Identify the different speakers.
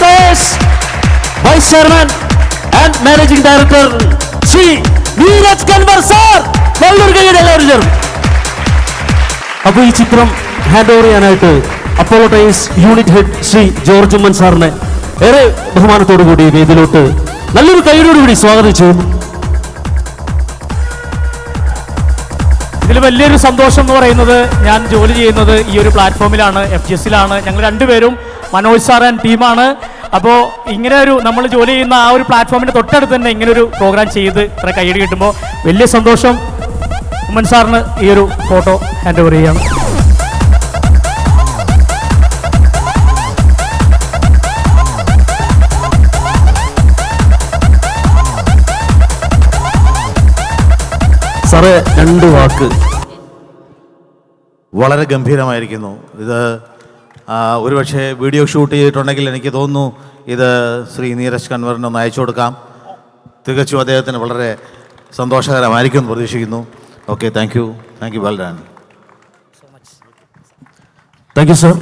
Speaker 1: Tires Vice Chairman and Managing Director Sri Neeraj Kanwar sir. നല്ലൊരു കൈയ്യടി എല്ലാവരും ചേർന്ന്. അപ്പോൾ ഈ ചിത്രം ഹാൻഡ് ഓവർ ചെയ്യാനായിട്ട് Apollo times unit head Shri George Oommen സാറിനെ ഏറെ ബഹുമാനത്തോടു കൂടി വേദിയിലോട്ട് നല്ലൊരു കൈയ്യടിയോടുകൂടി സ്വാഗതം ചെയ്യുന്നു.
Speaker 2: ഇതിൽ വലിയൊരു സന്തോഷം എന്ന് പറയുന്നത് ഞാൻ ജോലി ചെയ്യുന്നത് ഈ ഒരു പ്ലാറ്റ്ഫോമിലാണ്, FGSലാണ്. ഞങ്ങൾ രണ്ടുപേരും മനോജ് സാർ ആൻഡ് ടീമാണ്. അപ്പോൾ ഇങ്ങനെ ഒരു നമ്മൾ ജോലി ചെയ്യുന്ന ആ ഒരു പ്ലാറ്റ്ഫോമിൻ്റെ തൊട്ടടുത്ത് തന്നെ ഇങ്ങനെ ഒരു പ്രോഗ്രാം ചെയ്ത് ഇത്ര കൈയ്യടി കിട്ടുമ്പോൾ വലിയ സന്തോഷം. ഉമ്മൻ സാറിന് ഈ ഒരു ഫോട്ടോ ഹാൻഡ് ഓവർ ചെയ്യാണ്.
Speaker 1: സാറേ, 2 വാക്ക്.
Speaker 3: വളരെ ഗംഭീരമായിരിക്കുന്നു. ഇത് ഒരുപക്ഷെ വീഡിയോ ഷൂട്ട് ചെയ്തിട്ടുണ്ടെങ്കിൽ എനിക്ക് തോന്നുന്നു ഇത് ശ്രീ നീരജ് കൻവറിന് ഒന്ന് അയച്ചു കൊടുക്കാം. തികച്ചും അദ്ദേഹത്തിന് വളരെ സന്തോഷകരമായിരിക്കും എന്ന് പ്രതീക്ഷിക്കുന്നു. Okay, thank you well done.
Speaker 1: Thank you sir.